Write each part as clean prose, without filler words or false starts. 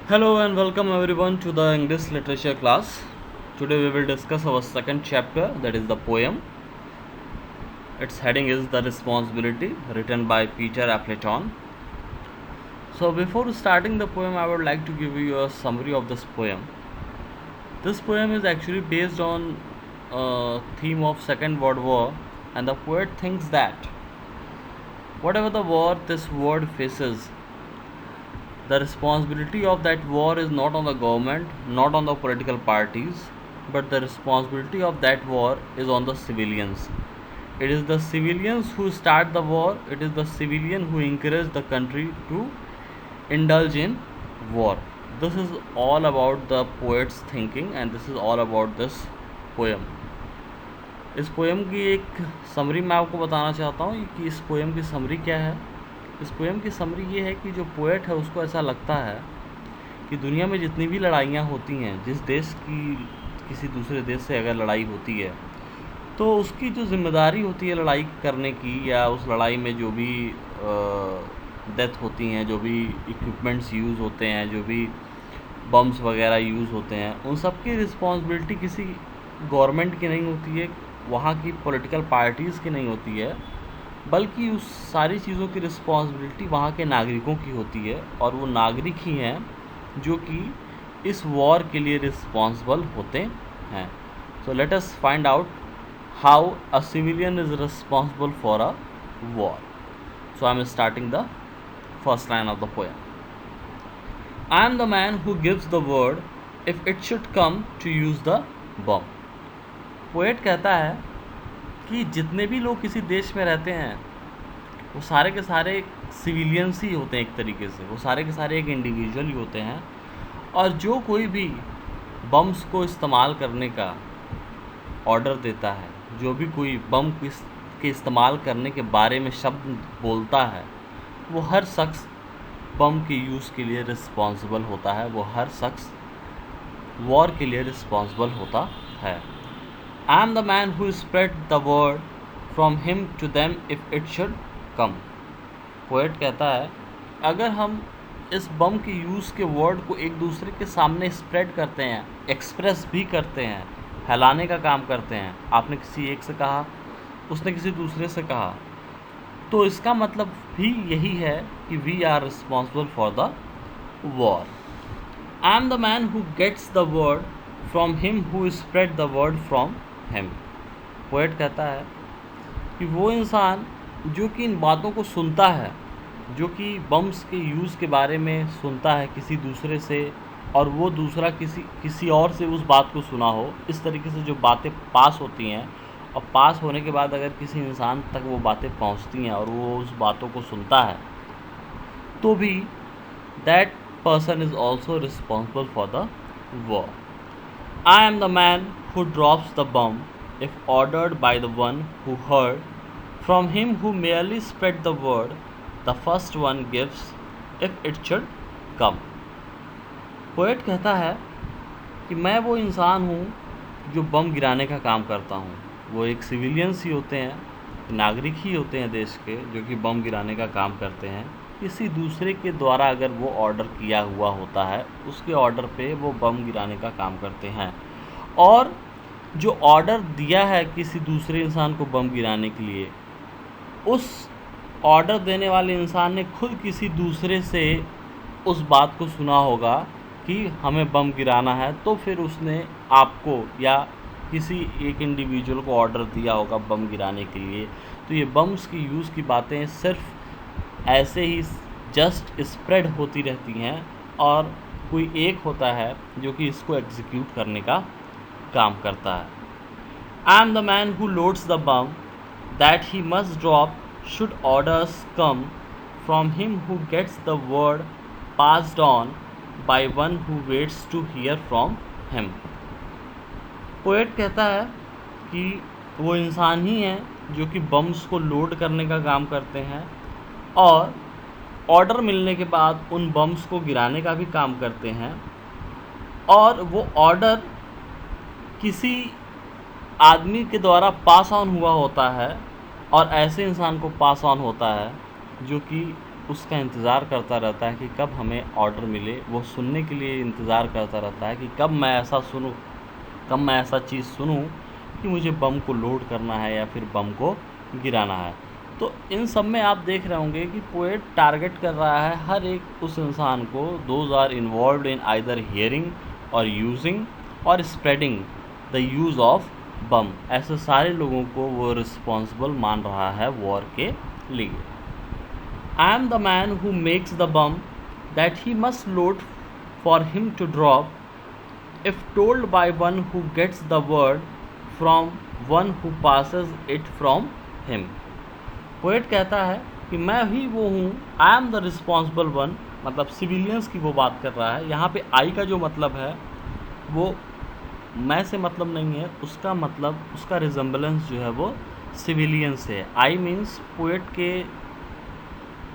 Hello and welcome everyone to the English literature class. Today we will discuss our second chapter, that is the poem. Its heading is The Responsibility, written by Peter Appleton. So before starting the poem, I would like to give you a summary of this poem. This poem is actually based on a theme of Second World War, and the poet thinks that whatever the war this world faces, the responsibility of that war is not on the government, not on the political parties, but the responsibility of that war is on the civilians. It is the civilians who start the war, it is the civilian who encourage the country to indulge in war. This is all about the poet's thinking, and this is all about this poem. इस poem की एक summary मैं आपको बताना चाहता हूँ कि इस पोएम की समरी क्या है। इस पोएम की समरी ये है कि जो पोएट है उसको ऐसा लगता है कि दुनिया में जितनी भी लड़ाइयाँ होती हैं, जिस देश की किसी दूसरे देश से अगर लड़ाई होती है तो उसकी जो जिम्मेदारी होती है लड़ाई करने की, या उस लड़ाई में जो भी डेथ होती हैं, जो भी इक्विपमेंट्स यूज़ होते हैं, जो भी बम्स वगैरह यूज़ होते हैं, उन सब की रिस्पॉन्सिबिलिटी किसी गवर्नमेंट की नहीं होती है, वहाँ की पॉलिटिकल पार्टीज़ की नहीं होती है, बल्कि उस सारी चीज़ों की रिस्पॉन्सिबिलिटी वहाँ के नागरिकों की होती है। और वो नागरिक ही हैं जो कि इस वॉर के लिए रिस्पॉन्सिबल होते हैं। So let us find out how a civilian is responsible for a war. So I am starting the first line of the poem. I am the man who gives the word if it should come to use the bomb. Poet कहता है कि जितने भी लोग किसी देश में रहते हैं वो सारे के सारे सिविलियंस ही होते हैं, एक तरीके से वो सारे के सारे एक इंडिविजुअल ही होते हैं, और जो कोई भी बम्स को इस्तेमाल करने का ऑर्डर देता है, जो भी कोई बम के इस्तेमाल करने के बारे में शब्द बोलता है, वो हर शख्स बम के यूज़ के लिए रिस्पॉन्सिबल होता है, वो हर शख्स वॉर के लिए रिस्पॉन्सिबल होता है. I am the man who spread the word from him to them if it should come. Poet कहता है अगर हम इस बम के यूज़ के वर्ड को एक दूसरे के सामने स्प्रेड करते हैं, एक्सप्रेस भी करते हैं, फैलाने का काम करते हैं, आपने किसी एक से कहा, उसने किसी दूसरे से कहा, तो इसका मतलब भी यही है कि we are responsible for the war. I am the man who gets the word from him who spread the word from him. Poet कहता है कि वो इंसान जो कि इन बातों को सुनता है, जो कि बम्स के यूज़ के बारे में सुनता है किसी दूसरे से, और वो दूसरा किसी और से उस बात को सुना हो, इस तरीके से जो बातें पास होती हैं, और पास होने के बाद अगर किसी इंसान तक वो बातें पहुंचती हैं और वो उस बातों को सुनता है, तो भी that person is also responsible for the war. I am the man who drops the bomb if ordered by the one who heard from him who merely spread the word the first one gives if it should come. Poet कहता है कि मैं वो इंसान हूँ जो बम गिराने का काम करता हूँ. वो एक सिविलियंस ही होते हैं, नागरिक ही होते हैं देश के, जो कि बम गिराने का काम करते हैं. किसी दूसरे के द्वारा अगर वो ऑर्डर किया हुआ होता है, उसके ऑर्डर पे वो बम गिराने का काम करते हैं, और जो ऑर्डर दिया है किसी दूसरे इंसान को बम गिराने के लिए, उस ऑर्डर देने वाले इंसान ने खुद किसी दूसरे से उस बात को सुना होगा कि हमें बम गिराना है, तो फिर उसने आपको या किसी एक इंडिविजुअल को ऑर्डर दिया होगा बम गिराने के लिए. तो ये बम्स की यूज़ की बातें सिर्फ ऐसे ही जस्ट स्प्रेड होती रहती हैं, और कोई एक होता है जो कि इसको एग्जीक्यूट करने का काम करता है. I am the man who loads the bomb that he must drop should orders come from him who gets the word passed on by one who waits to hear from him. Poet कहता है कि वो इंसान ही हैं जो कि bumps को load करने का काम करते हैं, और ऑर्डर मिलने के बाद उन बम्स को गिराने का भी काम करते हैं, और वो ऑर्डर किसी आदमी के द्वारा पास ऑन हुआ होता है, और ऐसे इंसान को पास ऑन होता है जो कि उसका इंतज़ार करता रहता है कि कब हमें ऑर्डर मिले, वो सुनने के लिए इंतज़ार करता रहता है कि कब मैं ऐसा सुनूं, कब मैं ऐसा चीज़ सुनूं कि मुझे बम को लोड करना है या फिर बम को गिराना है। तो इन सब में आप देख रहे होंगे कि पोएट टारगेट कर रहा है हर एक उस इंसान को those are involved in either hearing और यूजिंग और spreading the use of bomb. ऐसे सारे लोगों को वो रिस्पॉन्सिबल मान रहा है वॉर के लिए। I am the man who makes the bomb that he must load for him to drop if told by one who gets the word from one who passes it from him। Poet कहता है कि मैं ही वो हूँ, आई am the responsible one, मतलब civilians की वो बात कर रहा है। यहाँ पे आई का जो मतलब है वो मैं से मतलब नहीं है, उसका मतलब उसका रिजेंबलेंस जो है वो सिविलियन से है। आई मीन्स पोएट के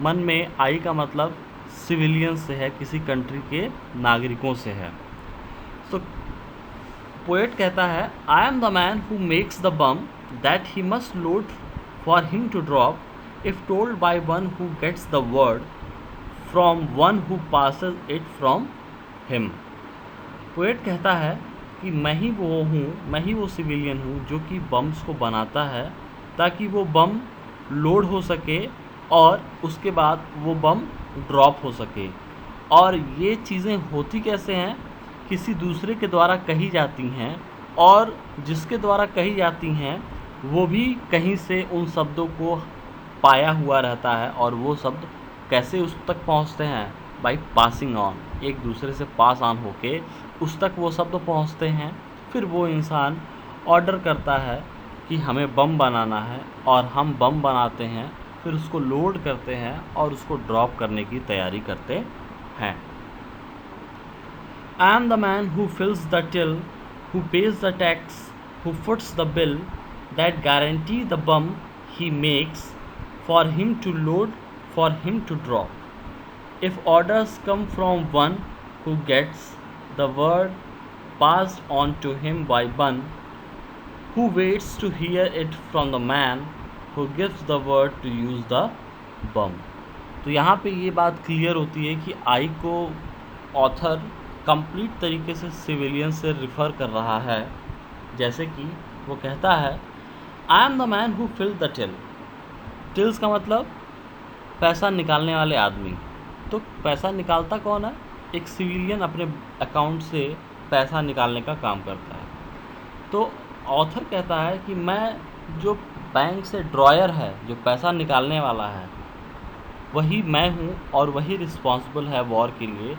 मन में आई का मतलब सिविलियन से है, किसी कंट्री के नागरिकों से है। तो पोएट कहता है I am the man who makes the bomb that he must load for him to drop if told by one who gets the word from one who passes it from him. Poet कहता है कि मैं ही वो हूँ, मैं ही वो civilian हूँ जो कि बम्स को बनाता है ताकि वो बम लोड हो सके और उसके बाद वो बम ड्रॉप हो सके। और ये चीज़ें होती कैसे हैं, किसी दूसरे के द्वारा कही जाती हैं, और जिसके द्वारा कही जाती हैं वो भी कहीं से उन शब्दों को पाया हुआ रहता है। और वो शब्द कैसे उस तक पहुंचते हैं, बाय पासिंग ऑन, एक दूसरे से पास ऑन होके उस तक वो शब्द पहुंचते हैं। फिर वो इंसान ऑर्डर करता है कि हमें बम बनाना है और हम बम बनाते हैं, फिर उसको लोड करते हैं और उसको ड्रॉप करने की तैयारी करते हैं। I am the man who fills the till, who pays the tax, who foots the bill, that guarantee the bum he makes for him to load, for him to drop. If orders come from one who gets the word passed on to him by one, who waits to hear it from the man who gives the word to use the bum। तो यहाँ पे ये बात clear होती है कि आई को author complete तरीके से सिविलियन से रिफ़र कर रहा है। जैसे कि वो कहता है I am the man who fill the till. Tills का मतलब पैसा निकालने वाले आदमी। तो पैसा निकालता कौन है, एक सिविलियन अपने अकाउंट से पैसा निकालने का काम करता है। तो ऑथर कहता है कि मैं जो बैंक से ड्रॉयर है, जो पैसा निकालने वाला है, वही मैं हूँ और वही रिस्पॉन्सिबल है वॉर के लिए।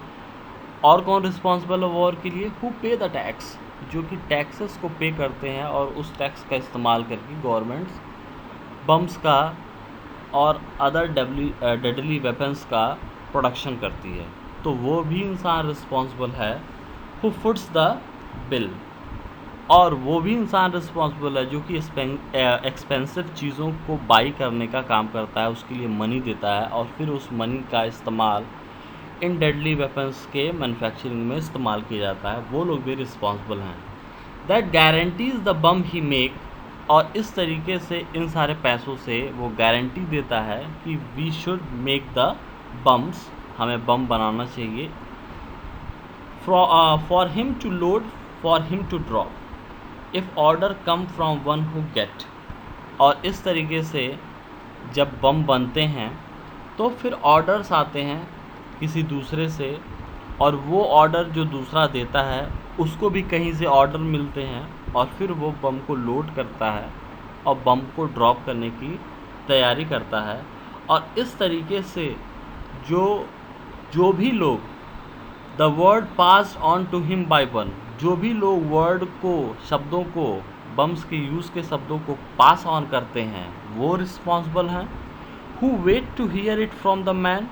और कौन रिस्पॉन्सिबल है वॉर के लिए, हु पे द टैक्स, जो कि टैक्सेस को पे करते हैं और उस टैक्स का इस्तेमाल करके गवर्नमेंट्स बम्स का और अदर डेडली वेपन्स का प्रोडक्शन करती है। तो वो भी इंसान रिस्पॉन्सिबल है। हु फुट्स द बिल, और वो भी इंसान रिस्पॉन्सिबल है जो कि एक्सपेंसिव चीज़ों को बाई करने का काम करता है, उसके लिए मनी देता है और फिर उस मनी का इस्तेमाल इन डेडली वेपन्स के मैन्युफैक्चरिंग में इस्तेमाल किया जाता है। वो लोग भी रिस्पॉन्सिबल हैं। That guarantees the bomb he make, और इस तरीके से इन सारे पैसों से वो गारंटी देता है कि we should make the bombs, हमें बम बनाना चाहिए, for him to load, for him to drop, if order come from one who get. और इस तरीके से जब बम बनते हैं तो फिर ऑर्डर्स आते हैं किसी दूसरे से, और वो ऑर्डर जो दूसरा देता है उसको भी कहीं से ऑर्डर मिलते हैं, और फिर वो बम को लोड करता है और बम को ड्रॉप करने की तैयारी करता है। और इस तरीके से जो भी लोग the word pass on to him by one, जो भी लोग वर्ड को, शब्दों को, बम्स के यूज़ के शब्दों को पास ऑन करते हैं, वो रिस्पॉन्सिबल हैं। Who wait to hear it from the man,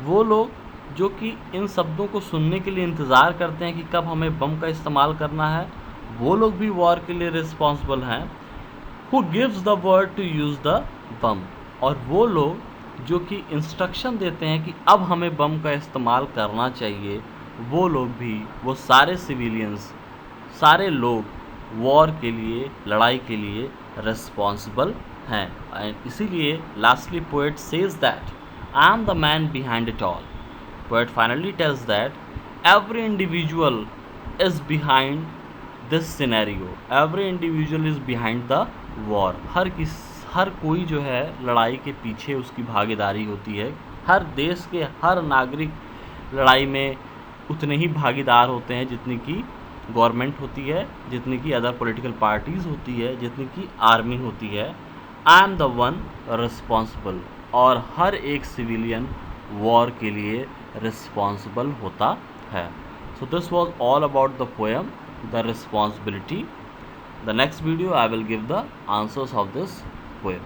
वो लोग जो कि इन शब्दों को सुनने के लिए इंतज़ार करते हैं कि कब हमें बम का इस्तेमाल करना है, वो लोग भी वॉर के लिए रिस्पॉन्सिबल हैं। Who gives the word to use the bomb, और वो लोग जो कि इंस्ट्रक्शन देते हैं कि अब हमें बम का इस्तेमाल करना चाहिए, वो लोग भी, वो सारे सिविलियंस, सारे लोग वॉर के लिए, लड़ाई के लिए रिस्पॉन्सिबल हैं। एंड इसीलिए lastly poet says that I am the man behind it all. Poet finally tells that every individual is behind this scenario. Every individual is behind the war. हर कोई जो है लड़ाई के पीछे उसकी भागीदारी होती है. हर देश के हर नागरिक लड़ाई में उतने ही भागीदार होते हैं जितनी की गवर्नमेंट होती है, जितनी की अदर पॉलिटिकल पार्टीज़ होती है, जितनी की आर्मी होती है. I am the one responsible. और हर एक सिविलियन वॉर के लिए रिस्पॉन्सिबल होता है. So this was all about the poem the responsibility. The next video I will give the answers of this poem.